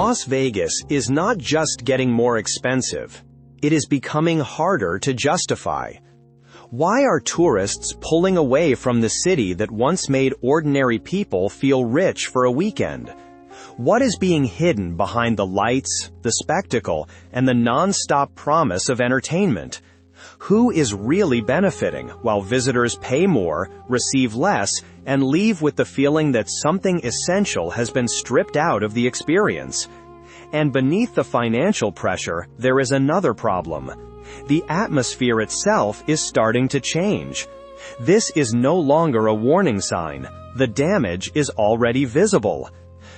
Las Vegas is not just getting more expensive, it is becoming harder to justify. Why are tourists pulling away from the city that once made ordinary people feel rich for a weekend? What is being hidden behind the lights, the spectacle, and the non-stop promise of entertainment? Who is really benefiting while visitors pay more, receive less, and leave with the feeling that something essential has been stripped out of the experience? And beneath the financial pressure, there is another problem. The atmosphere itself is starting to change. This is no longer a warning sign. The damage is already visible.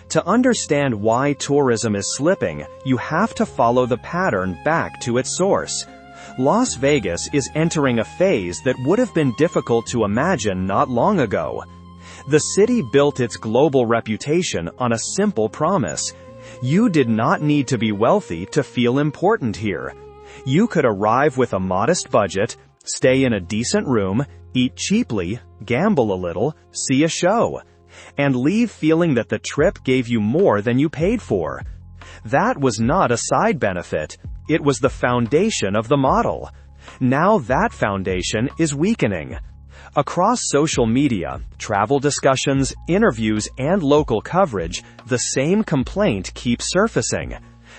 To understand why tourism is slipping, you have to follow the pattern back to its source. Las Vegas is entering a phase that would have been difficult to imagine not long ago. The city built its global reputation on a simple promise. You did not need to be wealthy to feel important here. You could arrive with a modest budget, stay in a decent room, eat cheaply, gamble a little, see a show, and leave feeling that the trip gave you more than you paid for. That was not a side benefit. It was the foundation of the model. Now that foundation is weakening. Across social media, travel discussions, interviews, and local coverage, the same complaint keeps surfacing.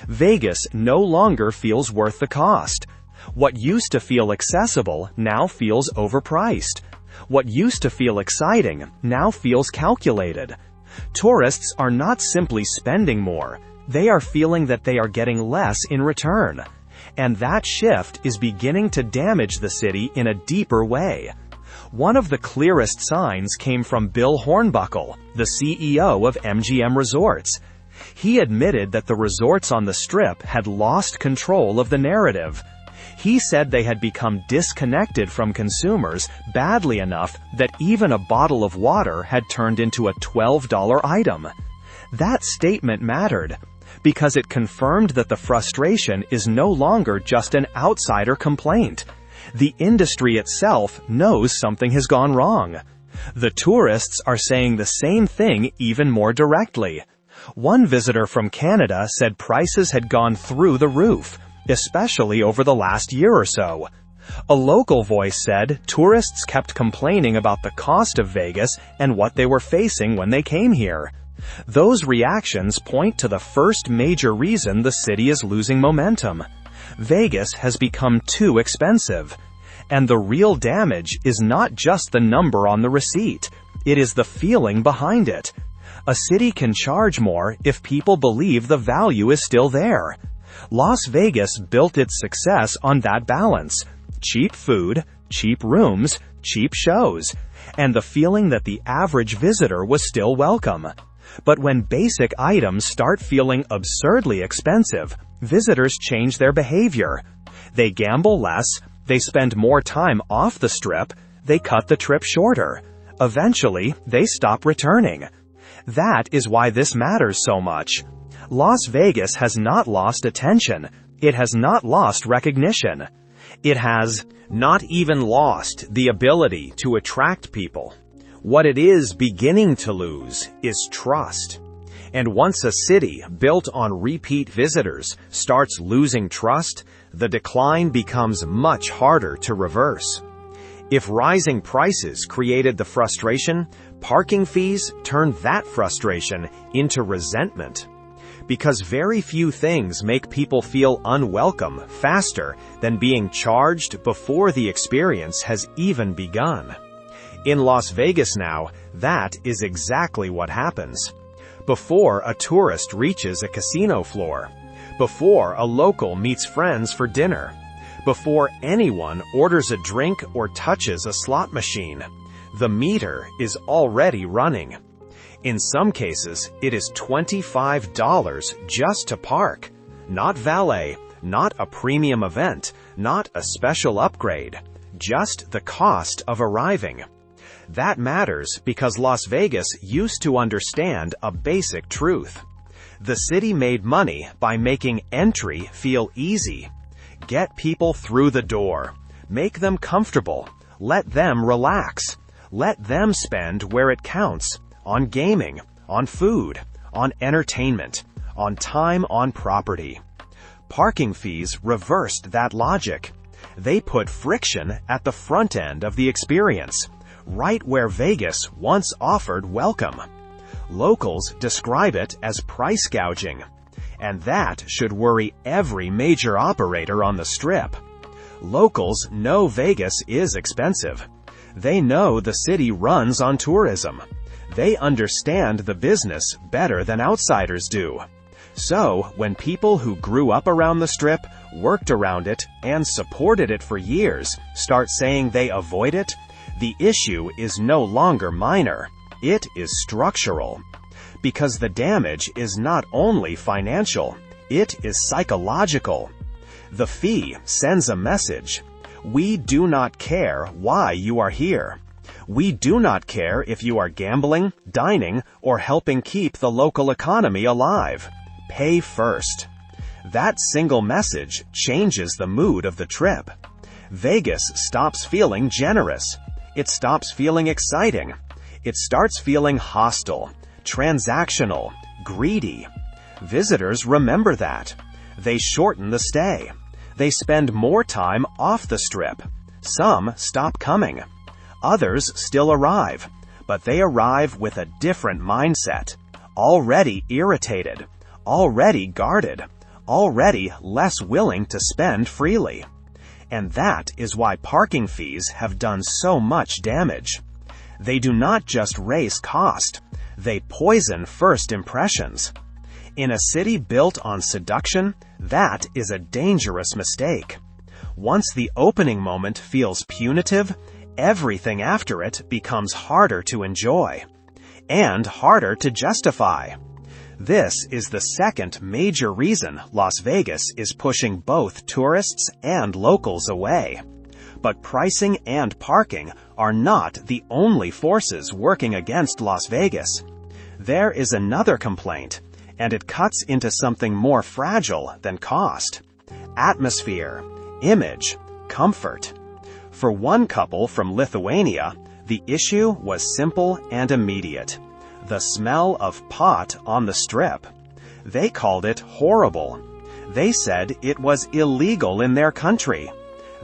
Vegas no longer feels worth the cost. What used to feel accessible now feels overpriced. What used to feel exciting now feels calculated. Tourists are not simply spending more. They are feeling that they are getting less in return. And that shift is beginning to damage the city in a deeper way. One of the clearest signs came from Bill Hornbuckle, the CEO of MGM Resorts. He admitted that the resorts on the Strip had lost control of the narrative. He said they had become disconnected from consumers badly enough that even a bottle of water had turned into a $12 item. That statement mattered, because it confirmed that the frustration is no longer just an outsider complaint. The industry itself knows something has gone wrong. The tourists are saying the same thing even more directly. One visitor from Canada said prices had gone through the roof, especially over the last year or so. A local voice said tourists kept complaining about the cost of Vegas and what they were facing when they came here. Those reactions point to the first major reason the city is losing momentum. Vegas has become too expensive. And the real damage is not just the number on the receipt. It is the feeling behind it. A city can charge more if people believe the value is still there. Las Vegas built its success on that balance. Cheap food, cheap rooms, cheap shows, and the feeling that the average visitor was still welcome. But when basic items start feeling absurdly expensive, visitors change their behavior. They gamble less, they spend more time off the Strip, they cut the trip shorter. Eventually, they stop returning. That is why this matters so much. Las Vegas has not lost attention. It has not lost recognition. It has not even lost the ability to attract people. What it is beginning to lose is trust. And once a city built on repeat visitors starts losing trust, the decline becomes much harder to reverse. If rising prices created the frustration, parking fees turned that frustration into resentment. Because very few things make people feel unwelcome faster than being charged before the experience has even begun. In Las Vegas now, that is exactly what happens. Before a tourist reaches a casino floor, before a local meets friends for dinner, before anyone orders a drink or touches a slot machine, the meter is already running. In some cases, it is $25 just to park. Not valet, not a premium event, not a special upgrade, just the cost of arriving. That matters because Las Vegas used to understand a basic truth. The city made money by making entry feel easy. Get people through the door. Make them comfortable. Let them relax. Let them spend where it counts. On gaming, on food, on entertainment, on time on property. Parking fees reversed that logic. They put friction at the front end of the experience, right where Vegas once offered welcome. Locals describe it as price gouging, and that should worry every major operator on the Strip. Locals know Vegas is expensive. They know the city runs on tourism. They understand the business better than outsiders do. So, when people who grew up around the Strip, worked around it, and supported it for years start saying they avoid it, the issue is no longer minor. It is structural. Because the damage is not only financial, it is psychological. The fee sends a message. We do not care why you are here. We do not care if you are gambling, dining, or helping keep the local economy alive. Pay first. That single message changes the mood of the trip. Vegas stops feeling generous. It stops feeling exciting. It starts feeling hostile, transactional, greedy. Visitors remember that. They shorten the stay. They spend more time off the Strip. Some stop coming. Others still arrive, but they arrive with a different mindset. Already irritated. Already guarded. Already less willing to spend freely. And that is why parking fees have done so much damage. They do not just raise cost. They poison first impressions. In a city built on seduction, that is a dangerous mistake. Once the opening moment feels punitive, everything after it becomes harder to enjoy. And harder to justify. This is the second major reason Las Vegas is pushing both tourists and locals away. But pricing and parking are not the only forces working against Las Vegas. There is another complaint, and it cuts into something more fragile than cost. Atmosphere, image, comfort. For one couple from Lithuania, the issue was simple and immediate. The smell of pot on the Strip. They called it horrible. They said it was illegal in their country.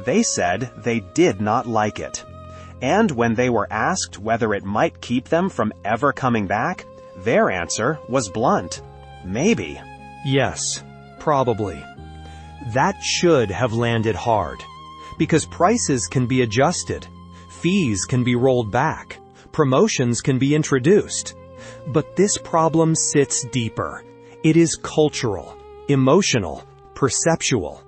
They said they did not like it. And when they were asked whether it might keep them from ever coming back, their answer was blunt. Maybe. Yes, probably. That should have landed hard. Because prices can be adjusted. Fees can be rolled back. Promotions can be introduced. But this problem sits deeper. It is cultural, emotional, perceptual.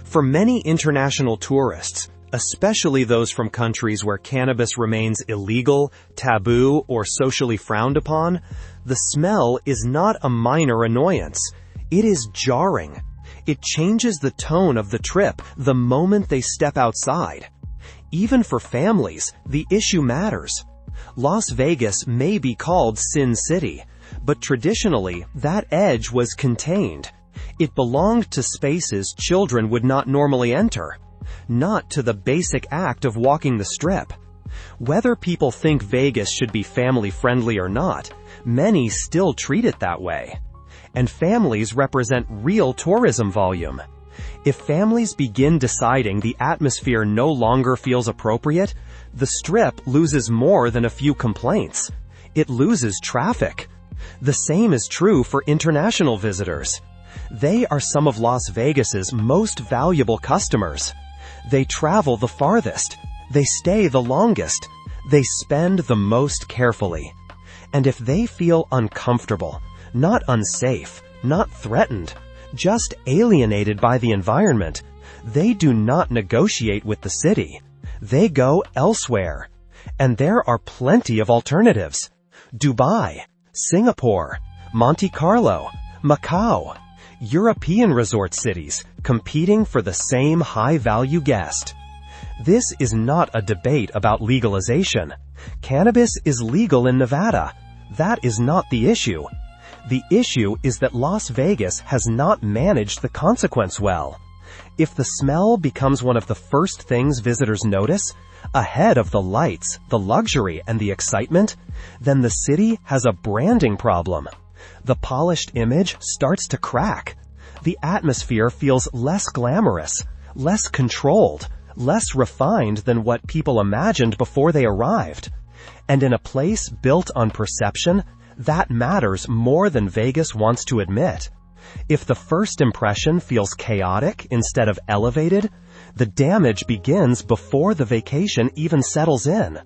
For many international tourists, especially those from countries where cannabis remains illegal, taboo, or socially frowned upon, the smell is not a minor annoyance. It is jarring. It changes the tone of the trip the moment they step outside. Even for families, the issue matters. Las Vegas may be called Sin City, but traditionally, that edge was contained. It belonged to spaces children would not normally enter, not to the basic act of walking the Strip. Whether people think Vegas should be family-friendly or not, many still treat it that way. And families represent real tourism volume. If families begin deciding the atmosphere no longer feels appropriate, the Strip loses more than a few complaints. It loses traffic. The same is true for international visitors. They are some of Las Vegas's most valuable customers. They travel the farthest. They stay the longest. They spend the most carefully. And if they feel uncomfortable, not unsafe, not threatened, just alienated by the environment, they do not negotiate with the city. They go elsewhere. And there are plenty of alternatives. Dubai, Singapore, Monte Carlo, Macau, European resort cities competing for the same high-value guest. This is not a debate about legalization. Cannabis is legal in Nevada. That is not the issue. The issue is that Las Vegas has not managed the consequence well. If the smell becomes one of the first things visitors notice, ahead of the lights, the luxury, and the excitement, then the city has a branding problem. The polished image starts to crack. The atmosphere feels less glamorous, less controlled, less refined than what people imagined before they arrived. And in a place built on perception, that matters more than Vegas wants to admit. If the first impression feels chaotic instead of elevated, the damage begins before the vacation even settles in.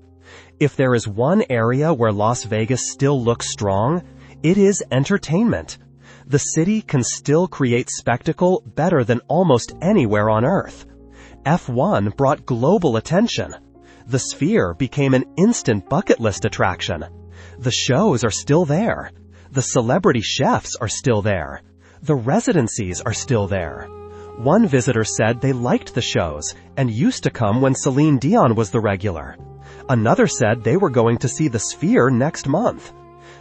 If there is one area where Las Vegas still looks strong, it is entertainment. The city can still create spectacle better than almost anywhere on Earth. F1 brought global attention. The Sphere became an instant bucket list attraction. The shows are still there. The celebrity chefs are still there. The residencies are still there. One visitor said they liked the shows and used to come when Celine Dion was the regular. Another said they were going to see the Sphere next month.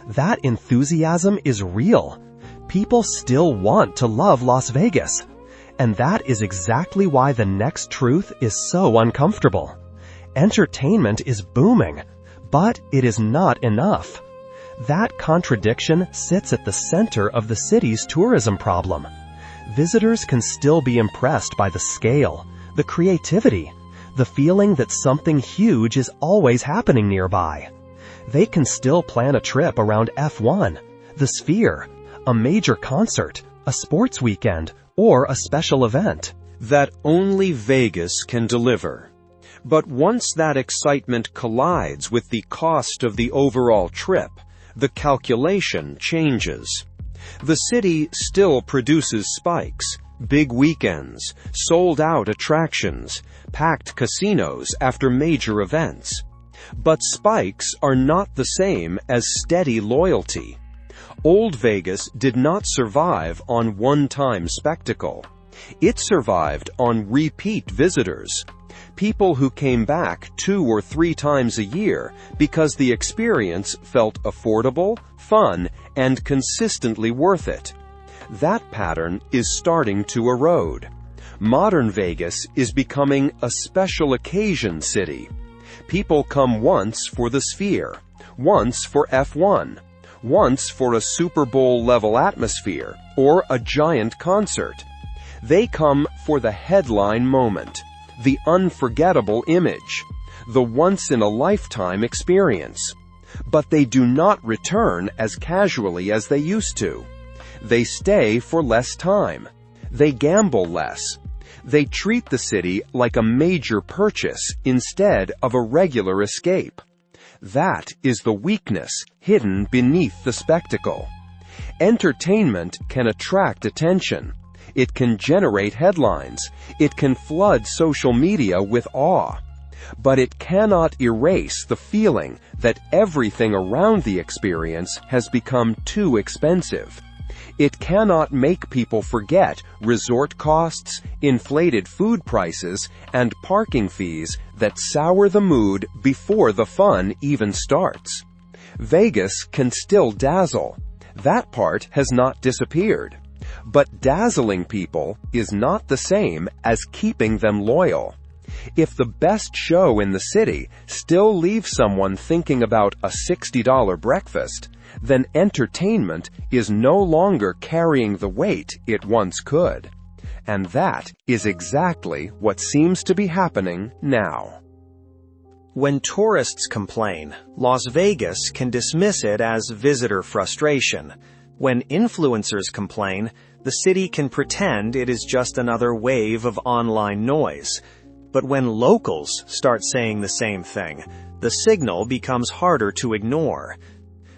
That enthusiasm is real. People still want to love Las Vegas. And that is exactly why the next truth is so uncomfortable. Entertainment is booming, but it is not enough. That contradiction sits at the center of the city's tourism problem. Visitors can still be impressed by the scale, the creativity, the feeling that something huge is always happening nearby. They can still plan a trip around F1, the Sphere, a major concert, a sports weekend, or a special event that only Vegas can deliver. But once that excitement collides with the cost of the overall trip, the calculation changes. The city still produces spikes, big weekends, sold-out attractions, packed casinos after major events. But spikes are not the same as steady loyalty. Old Vegas did not survive on one-time spectacle. It survived on repeat visitors. People who came back 2 or 3 times a year because the experience felt affordable, fun, and consistently worth it. That pattern is starting to erode. Modern Vegas is becoming a special occasion city. People come once for the Sphere, once for F1, once for a Super Bowl-level atmosphere or a giant concert. They come for the headline moment, the unforgettable image, the once-in-a-lifetime experience. But they do not return as casually as they used to. They stay for less time. They gamble less. They treat the city like a major purchase instead of a regular escape. That is the weakness hidden beneath the spectacle. Entertainment can attract attention. It can generate headlines. It can flood social media with awe. But it cannot erase the feeling that everything around the experience has become too expensive. It cannot make people forget resort costs, inflated food prices, and parking fees that sour the mood before the fun even starts. Vegas can still dazzle. That part has not disappeared. But dazzling people is not the same as keeping them loyal. If the best show in the city still leaves someone thinking about a $60 breakfast, then entertainment is no longer carrying the weight it once could. And that is exactly what seems to be happening now. When tourists complain, Las Vegas can dismiss it as visitor frustration. When influencers complain, the city can pretend it is just another wave of online noise. But when locals start saying the same thing, the signal becomes harder to ignore.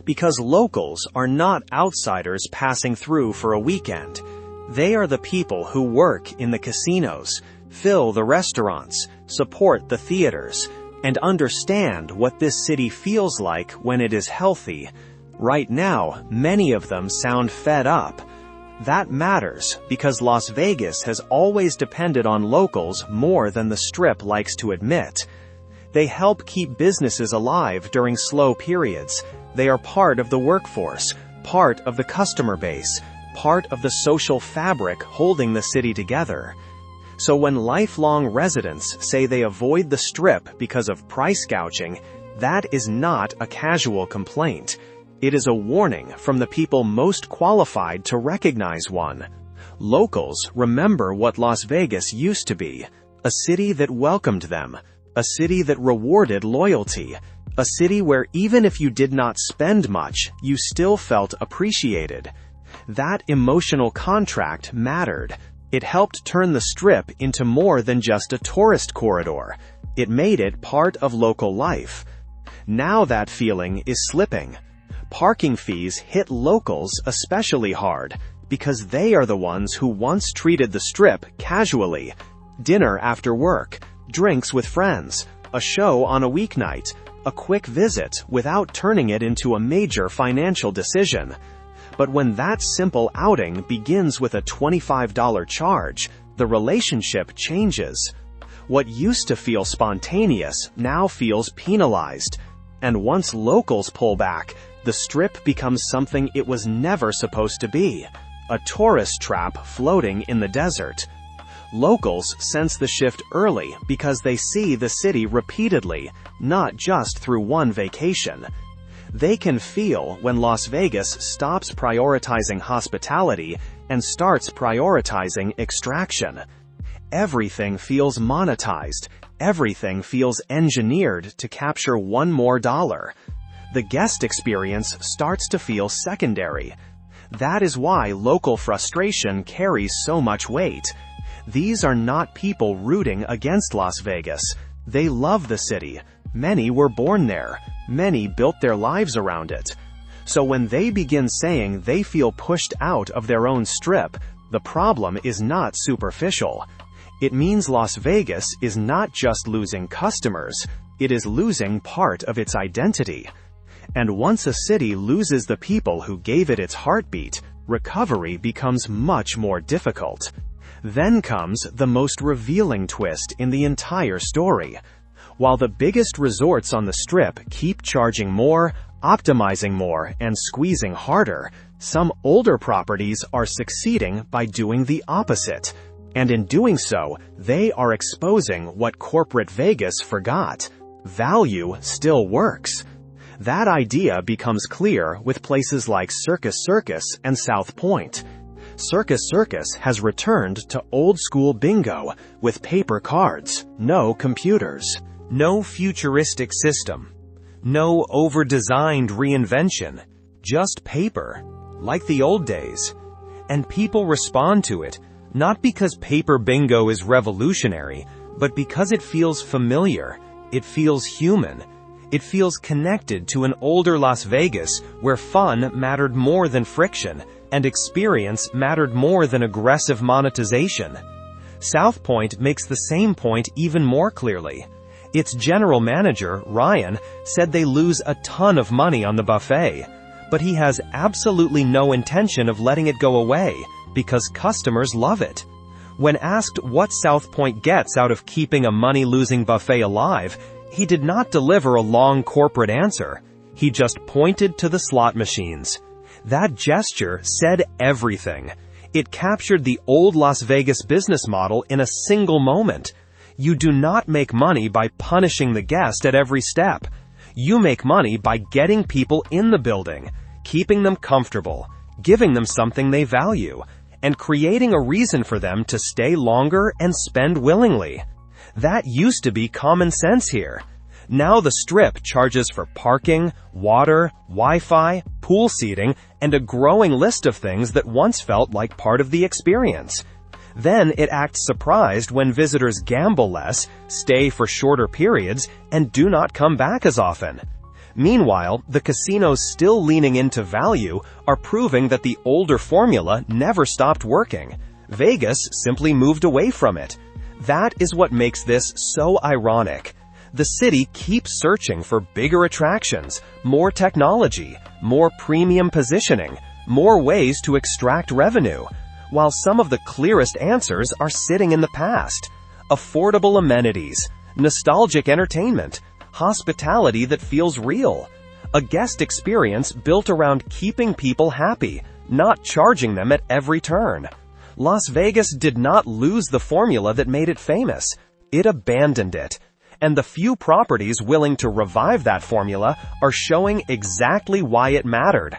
Because locals are not outsiders passing through for a weekend. They are the people who work in the casinos, fill the restaurants, support the theaters, and understand what this city feels like when it is healthy. Right now, many of them sound fed up. That matters because Las Vegas has always depended on locals more than the Strip likes to admit. They help keep businesses alive during slow periods. They are part of the workforce, part of the customer base, part of the social fabric holding the city together. So when lifelong residents say they avoid the Strip because of price gouging, that is not a casual complaint. It is a warning from the people most qualified to recognize one. Locals remember what Las Vegas used to be, a city that welcomed them, a city that rewarded loyalty, a city where even if you did not spend much, you still felt appreciated. That emotional contract mattered. It helped turn the Strip into more than just a tourist corridor. It made it part of local life. Now that feeling is slipping. Parking fees hit locals especially hard, because they are the ones who once treated the Strip casually. Dinner after work, drinks with friends, a show on a weeknight, a quick visit without turning it into a major financial decision. But when that simple outing begins with a $25 charge, the relationship changes. What used to feel spontaneous now feels penalized. And once locals pull back, the Strip becomes something it was never supposed to be. A tourist trap floating in the desert. Locals sense the shift early because they see the city repeatedly, not just through one vacation. They can feel when Las Vegas stops prioritizing hospitality and starts prioritizing extraction. Everything feels monetized. Everything feels engineered to capture one more dollar. The guest experience starts to feel secondary. That is why local frustration carries so much weight. These are not people rooting against Las Vegas. They love the city. Many were born there. Many built their lives around it. So when they begin saying they feel pushed out of their own Strip, the problem is not superficial. It means Las Vegas is not just losing customers, it is losing part of its identity. And once a city loses the people who gave it its heartbeat, recovery becomes much more difficult. Then comes the most revealing twist in the entire story. While the biggest resorts on the Strip keep charging more, optimizing more, and squeezing harder, some older properties are succeeding by doing the opposite. And in doing so, they are exposing what corporate Vegas forgot. Value still works. That idea becomes clear with places like Circus Circus and South Point. Circus Circus has returned to old-school bingo with paper cards, no computers. No futuristic system. No over-designed reinvention. Just paper. Like the old days. And people respond to it, not because paper bingo is revolutionary, but because it feels familiar. It feels human. It feels connected to an older Las Vegas where fun mattered more than friction, and experience mattered more than aggressive monetization. South Point makes the same point even more clearly. Its general manager, Ryan, said they lose a ton of money on the buffet, but he has absolutely no intention of letting it go away, because customers love it. When asked what South Point gets out of keeping a money-losing buffet alive, he did not deliver a long corporate answer. He just pointed to the slot machines. That gesture said everything. It captured the old Las Vegas business model in a single moment. You do not make money by punishing the guest at every step. You make money by getting people in the building, keeping them comfortable, giving them something they value, and creating a reason for them to stay longer and spend willingly. That used to be common sense here. Now the Strip charges for parking, water, Wi-Fi, pool seating, and a growing list of things that once felt like part of the experience. Then it acts surprised when visitors gamble less, stay for shorter periods, and do not come back as often. Meanwhile, the casinos still leaning into value are proving that the older formula never stopped working. Vegas simply moved away from it. That is what makes this so ironic. The city keeps searching for bigger attractions, more technology, more premium positioning, more ways to extract revenue, while some of the clearest answers are sitting in the past. Affordable amenities, nostalgic entertainment, hospitality that feels real. A guest experience built around keeping people happy, not charging them at every turn. Las Vegas did not lose the formula that made it famous. It abandoned it. And the few properties willing to revive that formula are showing exactly why it mattered.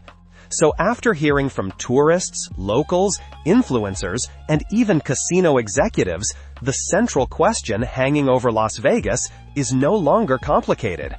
So after hearing from tourists, locals, influencers, and even casino executives, the central question hanging over Las Vegas is no longer complicated.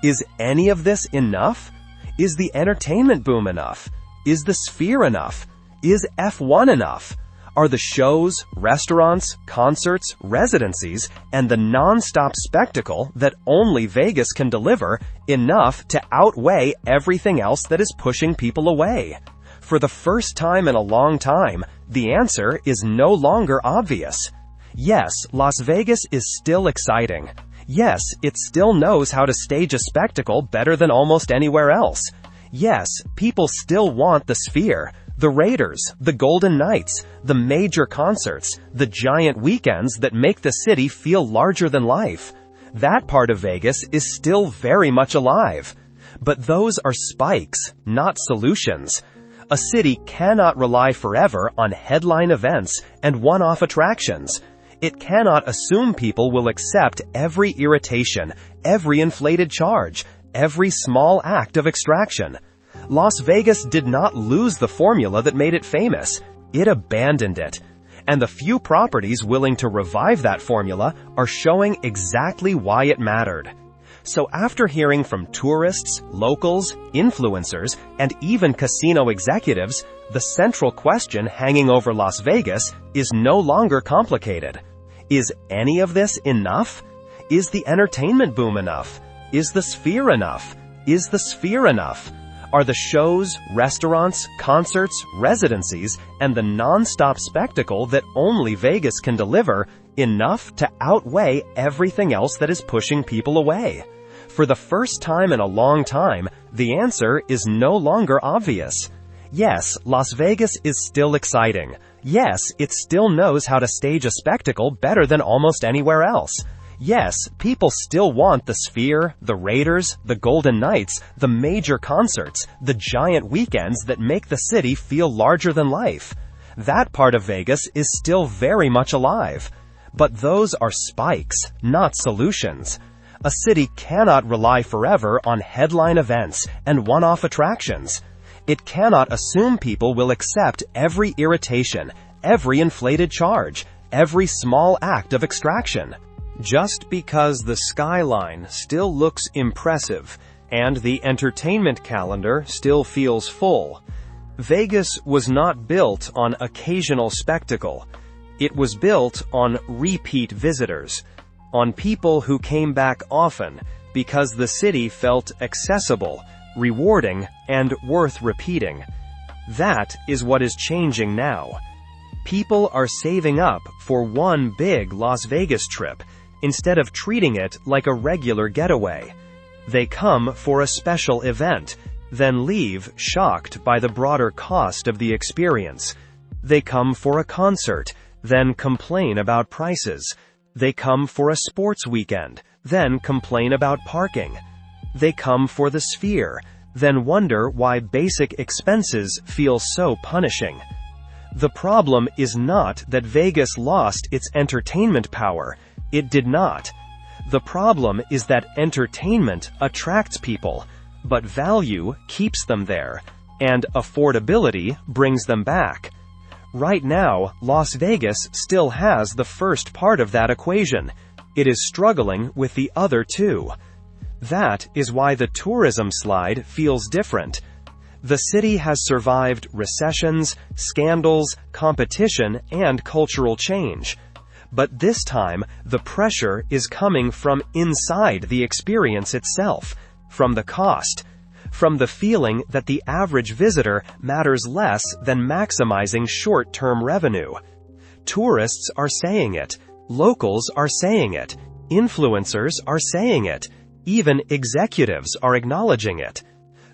Is any of this enough? Is the entertainment boom enough? Is the Sphere enough? Is F1 enough? Are the shows, restaurants, concerts, residencies, and the non-stop spectacle that only Vegas can deliver enough to outweigh everything else that is pushing people away? For the first time in a long time, the answer is no longer obvious. Yes, Las Vegas is still exciting. Yes, it still knows how to stage a spectacle better than almost anywhere else. Yes, people still want the Sphere, the Raiders, the Golden Knights, the major concerts, the giant weekends that make the city feel larger than life. That part of Vegas is still very much alive. But those are spikes, not solutions. A city cannot rely forever on headline events and one-off attractions. It cannot assume people will accept every irritation, every inflated charge, every small act of extraction. Las Vegas did not lose the formula that made it famous. It abandoned it. And the few properties willing to revive that formula are showing exactly why it mattered. So after hearing from tourists, locals, influencers, and even casino executives, the central question hanging over Las Vegas is no longer complicated. Is any of this enough? Is the entertainment boom enough? Is the Sphere enough? Is the Sphere enough? Are the shows, restaurants, concerts, residencies, and the non-stop spectacle that only Vegas can deliver enough to outweigh everything else that is pushing people away? For the first time in a long time, the answer is no longer obvious. Yes, Las Vegas is still exciting. Yes, it still knows how to stage a spectacle better than almost anywhere else. Yes, people still want the Sphere, the Raiders, the Golden Knights, the major concerts, the giant weekends that make the city feel larger than life. That part of Vegas is still very much alive. But those are spikes, not solutions. A city cannot rely forever on headline events and one-off attractions. It cannot assume people will accept every irritation, every inflated charge, every small act of extraction. Just because the skyline still looks impressive and the entertainment calendar still feels full, Vegas was not built on occasional spectacle. It was built on repeat visitors, on people who came back often because the city felt accessible, rewarding, and worth repeating. That is what is changing now. People are saving up for one big Las Vegas trip, instead of treating it like a regular getaway. They come for a special event, then leave shocked by the broader cost of the experience. They come for a concert, then complain about prices. They come for a sports weekend, then complain about parking. They come for the Sphere, then wonder why basic expenses feel so punishing. The problem is not that Vegas lost its entertainment power. It did not. The problem is that entertainment attracts people, but value keeps them there, and affordability brings them back. Right now, Las Vegas still has the first part of that equation. It is struggling with the other two. That is why the tourism slide feels different. The city has survived recessions, scandals, competition, and cultural change. But this time, the pressure is coming from inside the experience itself, from the cost, from the feeling that the average visitor matters less than maximizing short-term revenue. Tourists are saying it, locals are saying it, influencers are saying it, even executives are acknowledging it.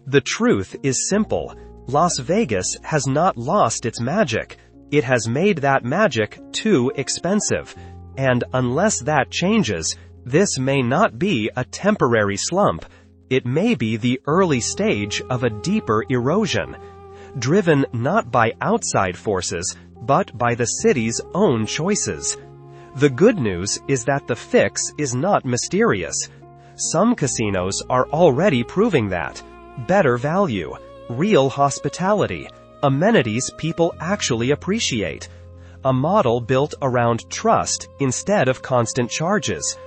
The truth is simple. Las Vegas has not lost its magic. It has made that magic too expensive. And unless that changes, this may not be a temporary slump. It may be the early stage of a deeper erosion, driven not by outside forces, but by the city's own choices. The good news is that the fix is not mysterious. Some casinos are already proving that. Better value, real hospitality, amenities people actually appreciate. A model built around trust instead of constant charges.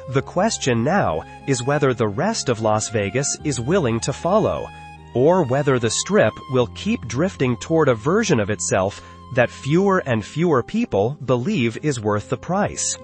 The question now is whether the rest of Las Vegas is willing to follow, or whether the Strip will keep drifting toward a version of itself that fewer and fewer people believe is worth the price.